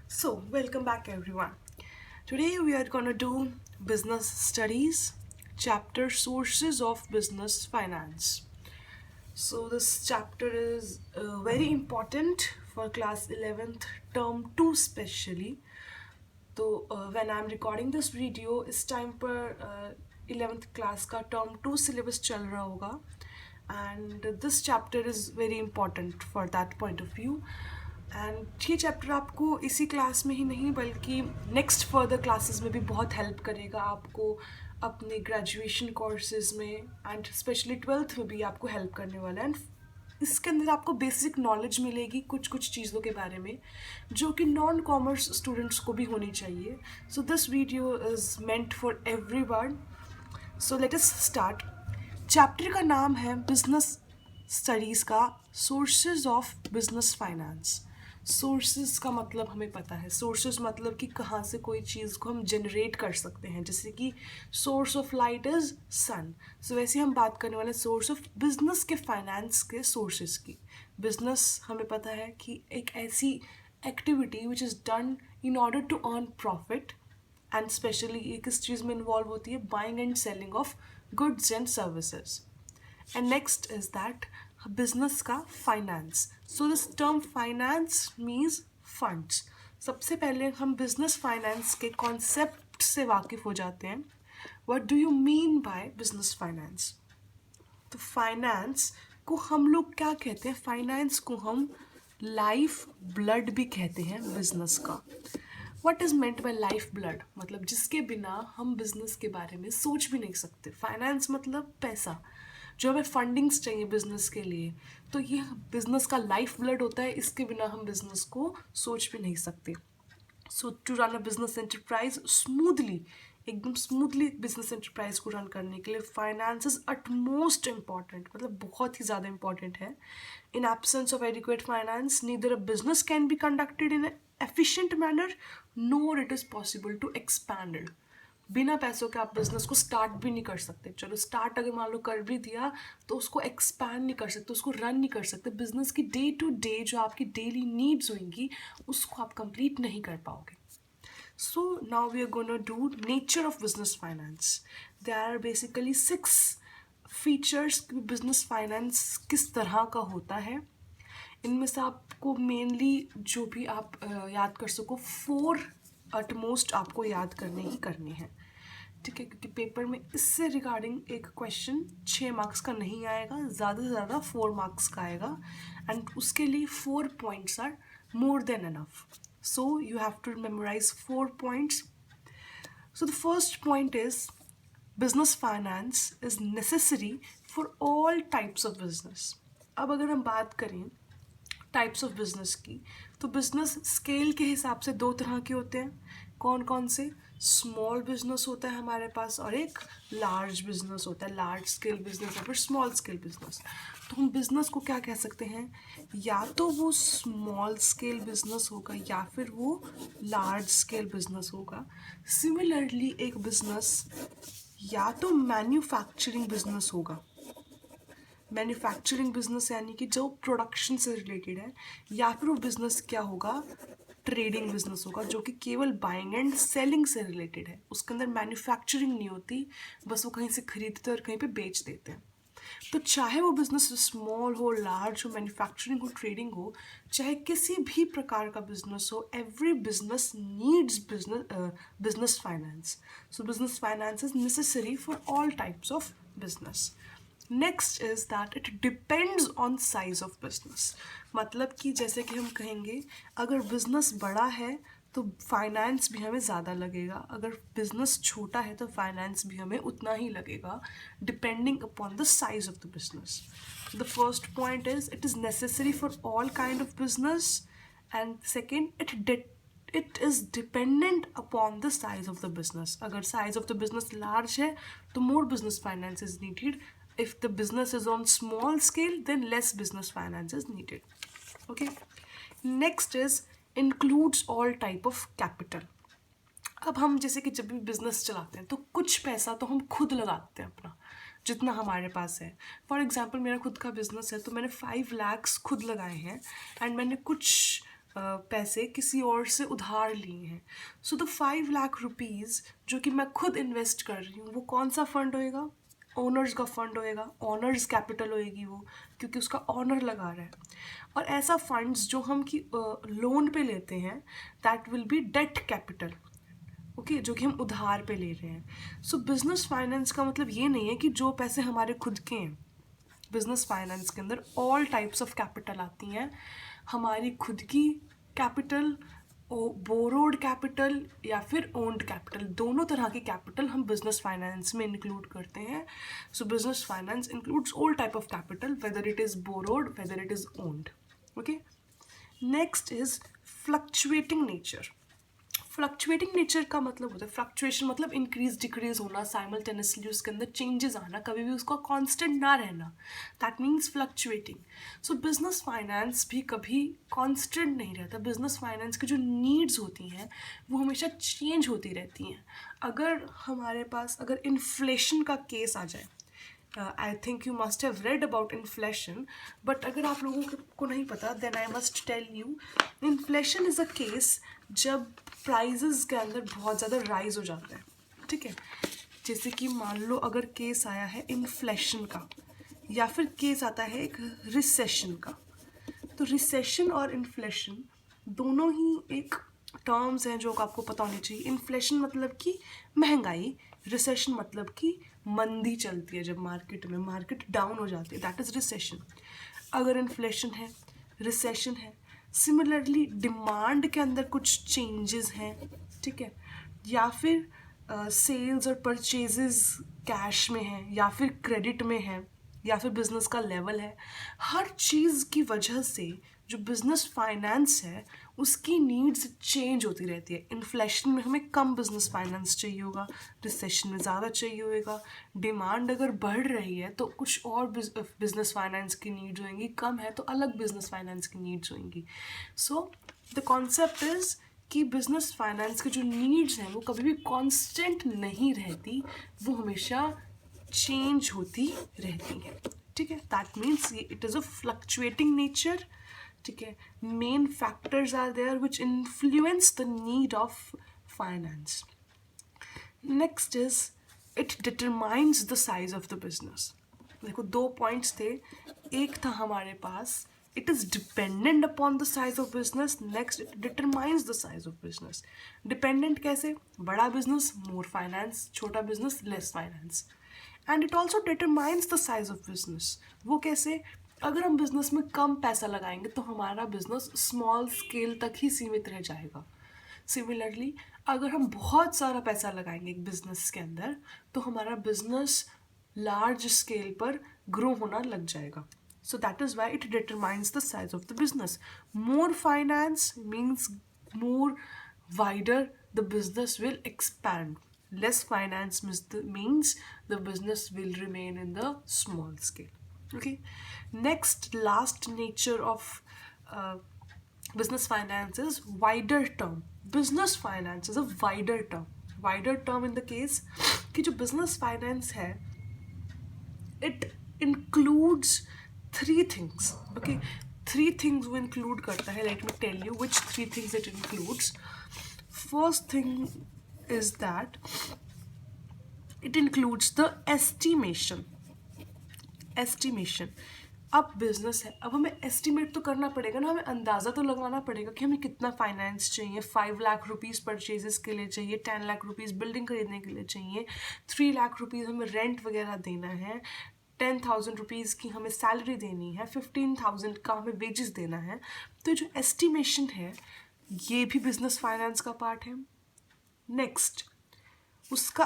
So, welcome back everyone. Today we are going to do business studies, chapter sources of business finance. So, this chapter is very important for class 11th term 2 especially. तो when I'm recording this video इस time पर 11th class का term 2 syllabus चल रहा होगा and this chapter is very important for that point of view and ये chapter आपको इसी क्लास में ही नहीं बल्कि नेक्स्ट फर्दर क्लासेस में भी बहुत हेल्प करेगा आपको अपने ग्रेजुएशन कोर्सेज में एंड स्पेशली 12th में भी आपको हेल्प करने वाला है एंड इसके अंदर आपको बेसिक नॉलेज मिलेगी कुछ कुछ चीज़ों के बारे में जो कि नॉन कॉमर्स स्टूडेंट्स को भी होनी चाहिए. So this video is meant for everyone. So let us start. Chapter का नाम है बिजनेस स्टडीज़ का sources of business finance. Sources का मतलब हमें पता है. सोर्सेज मतलब कि कहाँ से कोई चीज़ को हम जनरेट कर सकते हैं, जैसे कि source of light is sun. So वैसे हम बात करने वाले सोर्स ऑफ बिजनेस के फाइनेंस के सोर्सेज की. बिजनेस हमें पता है कि एक ऐसी activity which is done in order to earn profit and specially ये किस चीज़ में इन्वॉल्व होती है, buying and selling of goods and services. And next is that business का finance. So this term finance means funds. सबसे पहले हम business finance के concept से वाकिफ हो जाते हैं. What do you mean by business finance? तो finance को हम लोग क्या कहते हैं? finance को हम life blood भी कहते हैं business का. What is meant by life blood? मतलब जिसके बिना हम business के बारे में सोच भी नहीं सकते. फाइनेंस मतलब पैसा जो हमें फंडिंग्स चाहिए बिजनेस के लिए, तो ये बिजनेस का लाइफ ब्लड होता है. इसके बिना हम बिजनेस को सोच भी नहीं सकते. So to run a business enterprise smoothly, एकदम स्मूथली बिजनेस एंटरप्राइज को रन करने के लिए फाइनेंस इज अटमोस्ट इम्पॉर्टेंट, मतलब बहुत ही ज़्यादा इंपॉर्टेंट है. In absence of adequate finance neither a business can be conducted in efficient manner nor it is possible to expand. बिना पैसों के आप बिजनेस को स्टार्ट भी नहीं कर सकते. चलो स्टार्ट अगर मान लो कर भी दिया तो उसको एक्सपैंड नहीं कर सकते, उसको रन नहीं कर सकते. बिजनेस की डे टू डे जो आपकी डेली नीड्स होंगी उसको आप कंप्लीट नहीं कर पाओगे. So now we are gonna do nature of business finance. There are basically 6 features business finance किस तरह का होता है. इनमें से आपको मेनली जो भी आप याद कर सको 4 अटमोस्ट आपको याद करने ही करने हैं, ठीक है, क्योंकि पेपर में इससे रिगार्डिंग एक क्वेश्चन 6 मार्क्स का नहीं आएगा, ज़्यादा से ज़्यादा 4 मार्क्स का आएगा एंड उसके लिए 4 points are more than enough. So you have to memorise 4 points. So the first point is business finance is necessary for all types of business. अब अगर हम बात करें टाइप्स ऑफ बिजनेस की, तो बिजनेस स्केल के हिसाब से 2 तरह के होते हैं. कौन कौन से? स्मॉल बिजनेस होता है हमारे पास और एक लार्ज बिजनेस होता है. लार्ज स्केल बिजनेस और फिर स्मॉल स्केल बिजनेस. तो हम बिजनेस को क्या कह सकते हैं? या तो वो स्मॉल स्केल बिजनेस होगा या फिर वो लार्ज स्केल बिजनेस होगा. सिमिलरली एक बिजनेस या तो मैन्युफैक्चरिंग बिजनेस होगा. मैन्युफैक्चरिंग बिजनेस यानी कि जो प्रोडक्शन से रिलेटेड है, या फिर वो बिजनेस क्या होगा? ट्रेडिंग बिजनेस होगा जो कि केवल बाइंग एंड सेलिंग से रिलेटेड है. उसके अंदर मैन्युफैक्चरिंग नहीं होती, बस वो कहीं से खरीदते और कहीं पे बेच देते हैं. तो चाहे वो बिजनेस स्मॉल हो, लार्ज हो, मैन्युफैक्चरिंग हो, ट्रेडिंग हो, चाहे किसी भी प्रकार का बिजनेस हो, every business needs business finance. So business finance is necessary for all types of business. Next is that it depends on size of business. मतलब कि जैसे कि हम कहेंगे अगर बिजनेस बड़ा है तो फाइनेंस भी हमें ज़्यादा लगेगा, अगर बिजनेस छोटा है तो फाइनेंस भी हमें उतना ही लगेगा, depending upon the size of the business. The first point is it is necessary for all kind of business and second it is dependent upon the size of the business. अगर size of the business large है तो more business finance is needed. If the business is on small scale, then less business finance is needed. Okay. Next is includes all type of capital. अब हम जैसे कि जब भी business चलाते हैं तो कुछ पैसा तो हम खुद लगाते हैं अपना, जितना हमारे पास है. फॉर एग्जाम्पल मेरा खुद का बिजनेस है तो मैंने 5 lakhs खुद लगाए हैं एंड मैंने कुछ पैसे किसी और से उधार लिए हैं। सो द 5 लाख रुपीज़ जो कि मैं खुद इन्वेस्ट कर रही हूँ वो कौन सा फंड होएगा? ओनर्स का फंड होएगा, ऑनर्स कैपिटल होएगी वो, क्योंकि उसका ऑनर लगा रहा है। और ऐसा फंड्स जो हम कि लोन पे लेते हैं that will be debt capital, okay, जो कि हम उधार पे ले रहे हैं। सो बिजनेस फाइनेंस का मतलब ये नहीं है कि जो पैसे हमारे खुद के हैं। बिजनेस फाइनेंस के अंदर ऑल टाइप्स ऑफ कैपिटल आती हैं, हमारी खुद की कैपिटल, बोरोड कैपिटल या फिर ओन्ड कैपिटल, दोनों तरह की कैपिटल हम बिजनेस फाइनेंस में इंक्लूड करते हैं। सो business finance includes all type of capital whether it is borrowed whether it is owned, okay. Next is fluctuating nature. Fluctuating nature का मतलब होता है, फ्लक्चुएशन मतलब इंक्रीज डिक्रीज होना, साइमल्टेनियसली उसके अंदर चेंजेस आना, कभी भी उसका कांस्टेंट ना रहना, that means fluctuating. So business finance भी कभी कांस्टेंट नहीं रहता। बिजनेस फाइनेंस की जो नीड्स होती हैं वो हमेशा चेंज होती रहती हैं। अगर हमारे पास अगर इन्फ्लेशन का केस आ जाए, I think you must have read about inflation, but अगर आप लोगों को नहीं पता then I must tell you, inflation is a case जब प्राइजेस के अंदर बहुत ज़्यादा राइज हो जाता है, ठीक है। जैसे कि मान लो अगर केस आया है इन्फ्लेशन का, या फिर केस आता है एक रिसेशन का। तो रिसेशन और इन्फ्लेशन दोनों ही एक टर्म्स हैं जो आपको पता होनी चाहिए। इन्फ्लेशन मतलब कि महंगाई, रिसेशन मतलब कि मंदी चलती है, जब मार्केट में मार्केट डाउन हो जाती है, दैट इज़ रिसेशन। अगर इन्फ्लेशन है, रिसेशन है, सिमिलरली डिमांड के अंदर कुछ चेंजेस हैं, ठीक है, या फिर सेल्स और परचेजेस कैश में हैं या फिर क्रेडिट में हैं या फिर बिजनेस का लेवल है, हर चीज़ की वजह से जो बिजनेस फाइनेंस है उसकी नीड्स चेंज होती रहती है। इन्फ्लेशन में हमें कम बिजनेस फाइनेंस चाहिए होगा, रिसेशन में ज़्यादा चाहिए होगा। डिमांड अगर बढ़ रही है तो कुछ और बिजनेस फाइनेंस की नीड्स होंगी, कम है तो अलग बिजनेस फाइनेंस की नीड्स होंगी। सो द कॉन्सेप्ट इज़ कि बिजनेस फाइनेंस की जो नीड्स हैं वो कभी भी कांस्टेंट नहीं रहती, वो हमेशा चेंज होती रहती हैं, ठीक है। That means it is a fluctuating nature, ठीक है। Main factors are there which influence the need of finance. Next is it determines the size of the business. देखो दो पॉइंट्स थे, एक था हमारे पास it is dependent upon the size of business, next it determines the size of business. Dependent कैसे? बड़ा business more finance, छोटा business less finance. And it also determines the size of business. वो कैसे? अगर हम बिजनेस में कम पैसा लगाएंगे तो हमारा बिजनेस स्मॉल स्केल तक ही सीमित रह जाएगा। सिमिलरली अगर हम बहुत सारा पैसा लगाएंगे एक बिजनेस के अंदर तो हमारा बिजनेस लार्ज स्केल पर ग्रो होना लग जाएगा। So that is why it determines the size of the business. More finance means more wider the business will expand. Less finance means the business will remain in the small scale. Okay. Next, last nature of business finance is wider term. Business finance is a wider term. Wider term in the case कि जो business finance है it includes three things, okay, three things वो include करता है. Let me tell you which three things it includes. First thing is that it includes the estimation. अब business है, अब हमें एस्टिमेट तो करना पड़ेगा ना, हमें अंदाज़ा तो लगाना पड़ेगा कि हमें कितना फाइनेंस चाहिए। 5 लाख रुपीज़ परचेजेस के लिए चाहिए, 10 लाख रुपीज़ बिल्डिंग खरीदने के लिए चाहिए, 3 लाख रुपीज़ हमें रेंट वगैरह देना है, 10,000 रुपीज़ की हमें सैलरी देनी है, 15,000 का हमें वेजेस देना है। तो जो एस्टिमेशन है ये भी बिजनेस फाइनेंस का पार्ट है। नेक्स्ट उसका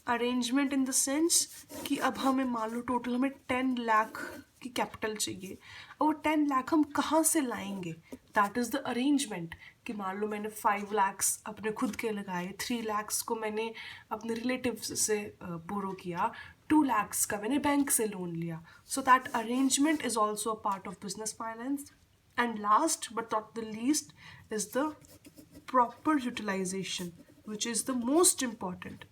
अरेंजमेंट इन द सेंस कि अब हमें मान लो टोटल हमें 10 लाख की कैपिटल चाहिए, और वो 10 लाख हम कहाँ से लाएंगे, दैट इज़ द अरेंजमेंट। कि मान लो मैंने 5 लाख्स अपने खुद के लगाए, 3 लाख्स को मैंने अपने रिलेटिव्स से बोरो किया, 2 lakhs का मैंने बैंक से लोन लिया. So that arrangement is also a part of business finance. And last but not the least is the proper utilization, which is the most important.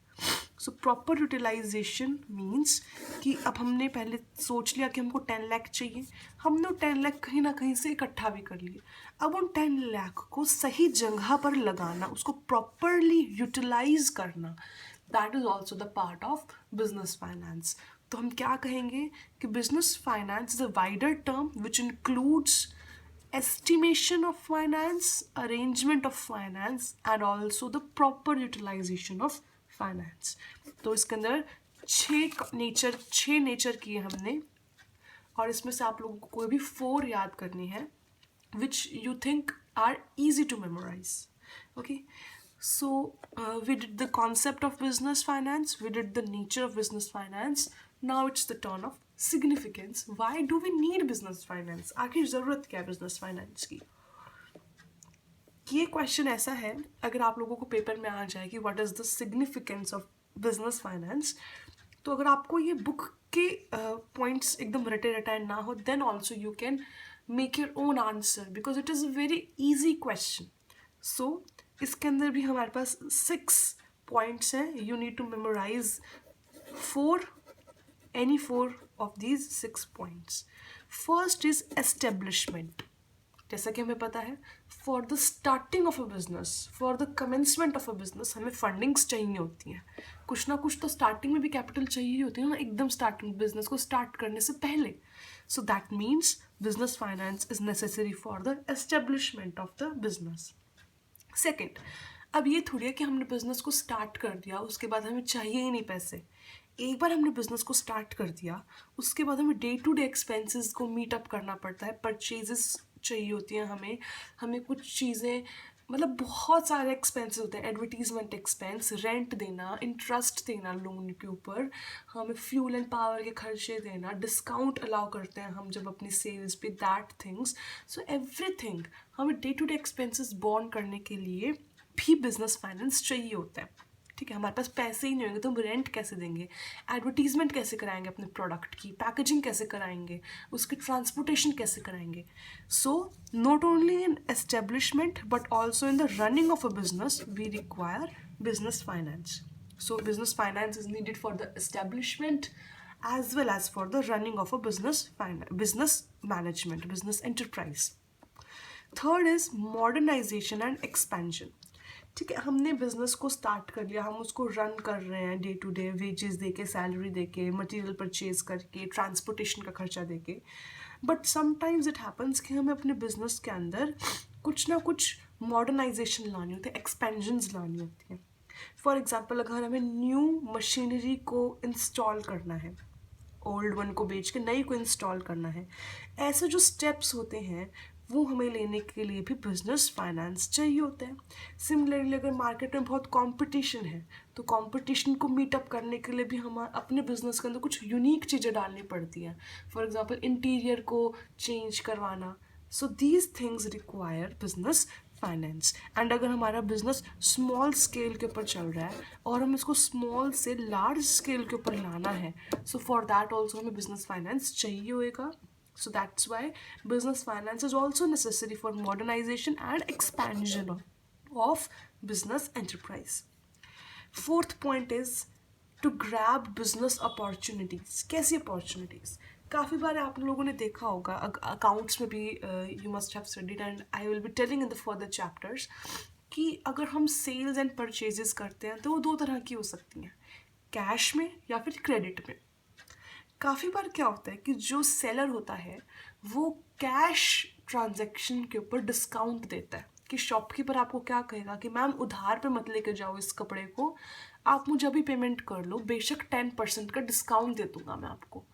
So proper utilisation means कि अब हमने पहले सोच लिया कि हमको 10 लाख चाहिए, हमने 10 लाख कहीं ना कहीं से इकट्ठा भी कर लिए। अब उन 10 लाख को सही जगह पर लगाना, उसको प्रॉपरली यूटिलाइज करना, that is also the part of business finance. तो हम क्या कहेंगे कि business finance is a wider term which includes estimation of finance, arrangement of finance and also the proper utilization of finance। तो इसके अंदर छः नेचर किए हमने, और इसमें से आप लोगों को कोई भी 4 याद करनी है which you think are easy to memorize। Okay, so we did the concept of business finance, we did the nature of business finance, now it's the turn of significance। why do we need business finance? आखिर ज़रूरत क्या है business finance की? ये question ऐसा है, अगर आप लोगों को पेपर में आ जाए कि what is the significance of business finance, तो अगर आपको ये बुक के पॉइंट्स एकदम रटे रटाए ना हो, then also you can make your own answer because it is a very easy question. So इसके अंदर भी हमारे पास 6 पॉइंट्स हैं, you need to memorise 4 of these 6 points। First is establishment। जैसा कि हमें पता है, for the starting of a business, for the commencement of a business हमें फंडिंग्स चाहिए होती हैं, कुछ ना कुछ तो स्टार्टिंग में भी कैपिटल चाहिए होती है ना, एकदम स्टार्टिंग बिजनेस को स्टार्ट करने से पहले। So that means business finance is necessary for the establishment of the business. Second, अब ये थोड़ी है कि हमने बिजनेस को स्टार्ट कर दिया उसके बाद हमें चाहिए ही नहीं पैसे। एक बार हमने बिजनेस को स्टार्ट कर दिया, उसके बाद हमें डे टू डे एक्सपेंसेस को मीट अप करना पड़ता है, परचेजेस चाहिए होती हैं हमें कुछ चीज़ें, मतलब बहुत सारे एक्सपेंसेस होते हैं, एडवर्टीजमेंट एक्सपेंस, रेंट देना, इंटरेस्ट देना लोन के ऊपर, हमें फ्यूल एंड पावर के खर्चे देना, डिस्काउंट अलाउ करते हैं हम जब अपनी सेल्स पे, दैट थिंग्स। सो एवरीथिंग हमें day to day expenses borne करने के लिए भी बिजनेस फाइनेंस चाहिए होता है। ठीक है, हमारे पास पैसे ही नहीं होंगे तो हम रेंट कैसे देंगे, एडवर्टीजमेंट कैसे कराएंगे अपने प्रोडक्ट की, पैकेजिंग कैसे कराएंगे, उसकी ट्रांसपोर्टेशन कैसे कराएंगे। So not only in establishment but also in the running of a business we require business finance. So business finance is needed for the establishment as well as for the running of a business management, business enterprise। Third is modernization and expansion। ठीक है, हमने business को start कर लिया, हम उसको run कर रहे हैं डे टू डे, वेजेस दे के, सैलरी दे के, मटीरियल परचेज करके, ट्रांसपोर्टेशन का खर्चा दे के। बट समटाइम्स इट हैपन्स कि हमें अपने बिजनेस के अंदर कुछ ना कुछ मॉडर्नाइजेशन लानी होती है, एक्सपेंशंस लानी होती है। फॉर एग्जाम्पल, अगर हमें न्यू मशीनरी को इंस्टॉल करना है, ओल्ड वन को बेच के नई को इंस्टॉल करना है, ऐसे जो स्टेप्स होते हैं वो हमें लेने के लिए भी बिजनेस फाइनेंस चाहिए होता है। सिमिलरली अगर मार्केट में बहुत कंपटीशन है तो कंपटीशन को मीटअप करने के लिए भी हम अपने बिजनेस के अंदर कुछ यूनिक चीज़ें डालनी पड़ती हैं, फॉर एग्जांपल इंटीरियर को चेंज करवाना। So these things require business finance. And अगर हमारा बिजनेस स्मॉल स्केल के ऊपर चल रहा है और हम इसको स्मॉल से लार्ज स्केल के ऊपर लाना है, सो फॉर दैट ऑल्सो हमें बिजनेस फाइनेंस चाहिए होगा। So that's why business finance is also necessary for modernization and expansion of business enterprise। Fourth point is to grab business opportunities। कैसी opportunities? काफ़ी बार आप लोगों ने देखा होगा, अकाउंट्स में भी you must have studied and I will be telling in the further chapters कि अगर हम सेल्स एंड परचेजेस करते हैं तो वो 2 तरह की हो सकती हैं, कैश में या फिर क्रेडिट में। काफ़ी बार क्या होता है कि जो सेलर होता है वो कैश ट्रांजैक्शन के ऊपर डिस्काउंट देता है, कि शॉपकीपर आपको क्या कहेगा कि मैम उधार पे मत लेके जाओ इस कपड़े को, आप मुझे अभी पेमेंट कर लो, बेशक 10% का डिस्काउंट दे दूंगा मैं आपको।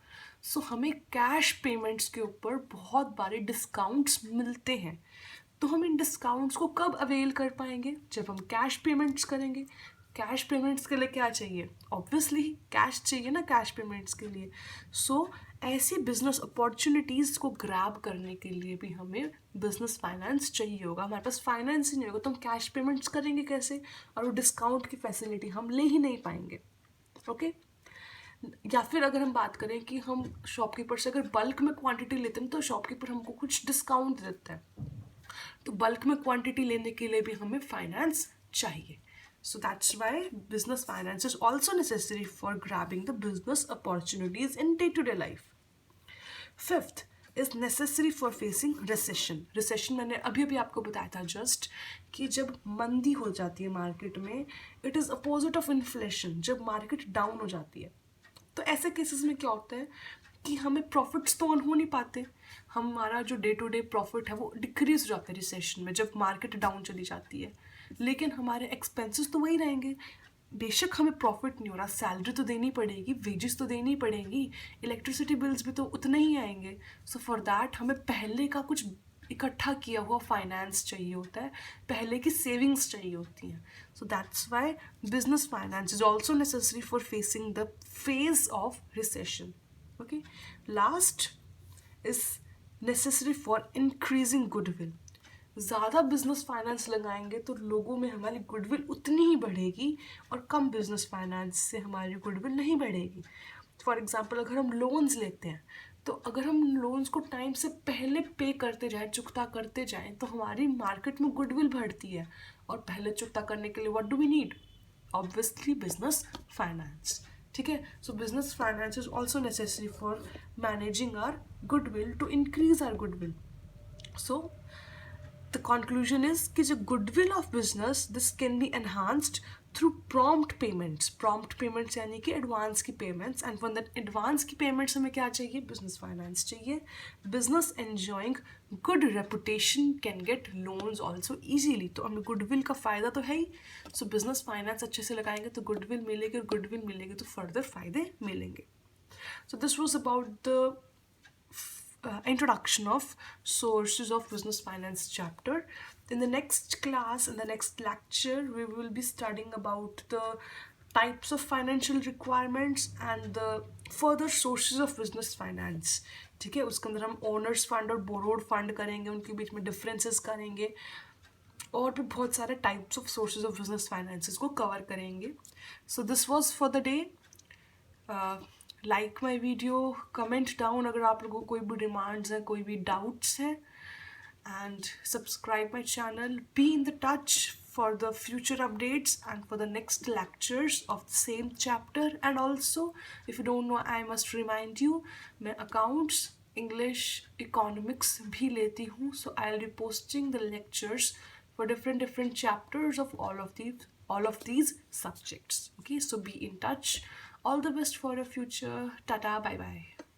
सो हमें कैश पेमेंट्स के ऊपर बहुत बारे डिस्काउंट्स मिलते हैं। तो हम इन डिस्काउंट्स को कब अवेल कर पाएंगे? जब हम कैश पेमेंट्स करेंगे। कैश पेमेंट्स के लिए क्या चाहिए? ऑब्वियसली कैश चाहिए ना कैश पेमेंट्स के लिए। सो ऐसी बिजनेस अपॉर्चुनिटीज़ को ग्रैब करने के लिए भी हमें बिजनेस फाइनेंस चाहिए होगा। हमारे पास फाइनेंस ही नहीं होगा तो हम कैश पेमेंट्स करेंगे कैसे, और वो डिस्काउंट की फैसिलिटी हम ले ही नहीं पाएंगे। ओके, या फिर अगर हम बात करें कि हम शॉपकीपर से अगर बल्क में क्वांटिटी लेते हैं तो शॉपकीपर हमको कुछ डिस्काउंट देता है, तो बल्क में क्वांटिटी लेने के लिए भी हमें फाइनेंस चाहिए। So that's why business finance is also necessary for grabbing the business opportunities in day-to-day life. Fifth is necessary for facing recession. Recession मैंने अभी अभी आपको बताया था जस्ट कि जब मंदी हो जाती है मार्केट में, it is opposite of inflation, जब मार्केट डाउन हो जाती है. तो ऐसे केसेस में क्या होता है कि हमें प्रॉफिट्स तो ऑन हो नहीं पाते, हमारा जो डे टू डे प्रॉफिट है वो डिक्रीज हो जाता है रिसेशन में जब मार्केट डाउन चली जाती है, लेकिन हमारे एक्सपेंसेस तो वही रहेंगे. बेशक हमें प्रॉफिट नहीं हो रहा, सैलरी तो देनी पड़ेगी, वेजेस तो देनी पड़ेंगी, इलेक्ट्रिसिटी बिल्स भी तो उतने ही आएंगे. सो फॉर दैट हमें पहले का कुछ इकट्ठा किया हुआ फाइनेंस चाहिए होता है, पहले की सेविंग्स चाहिए होती हैं. So that's why business finance is also necessary for facing the phase of recession. Okay, last is necessary for increasing goodwill. ज़्यादा बिजनेस फाइनेंस लगाएंगे तो लोगों में हमारी गुडविल उतनी ही बढ़ेगी, और कम बिजनेस फाइनेंस से हमारी गुडविल नहीं बढ़ेगी. फॉर एग्जांपल अगर हम लोन्स लेते हैं, तो अगर हम लोन्स को टाइम से पहले पे करते जाएं, चुकता करते जाएं, तो हमारी मार्केट में गुडविल बढ़ती है. और पहले चुकता करने के लिए what do we need? Obviously business finance. ठीक है, so business finance is also necessary for managing our goodwill, to increase our goodwill. So the conclusion is कि जो goodwill of business, this can be enhanced through prompt payments यानी कि advance की payments, and for that advance की payments हमें क्या चाहिए? business finance चाहिए. business enjoying good reputation can get loans also easily. तो हमें goodwill का फ़ायदा तो है ही, so business finance अच्छे से लगाएंगे तो goodwill मिलेगी, और goodwill मिलेगी तो further फ़ायदे मिलेंगे. So this was about the introduction of sources of business finance chapter. In the next class, in the next lecture, we will be studying about the types of financial requirements and the further sources of business finance. ठीक है, उसके अंदर हम owner's fund और borrowed fund करेंगे, उनके बीच में differences करेंगे, और भी बहुत सारे types of sources of business finances को कवर करेंगे. So this was for the day. Like my video, comment down अगर आप लोगों को कोई भी डिमांड्स हैं, कोई भी डाउट्स हैं, and subscribe my channel. Be in the touch for the future updates and for the next lectures of the same chapter. And also, if you don't know, I must remind you, मैं accounts, English, economics भी लेती हूँ. So I'll be posting the lectures for different chapters of all of these subjects. Okay, so be in touch. All the best for your future. Tata, bye bye.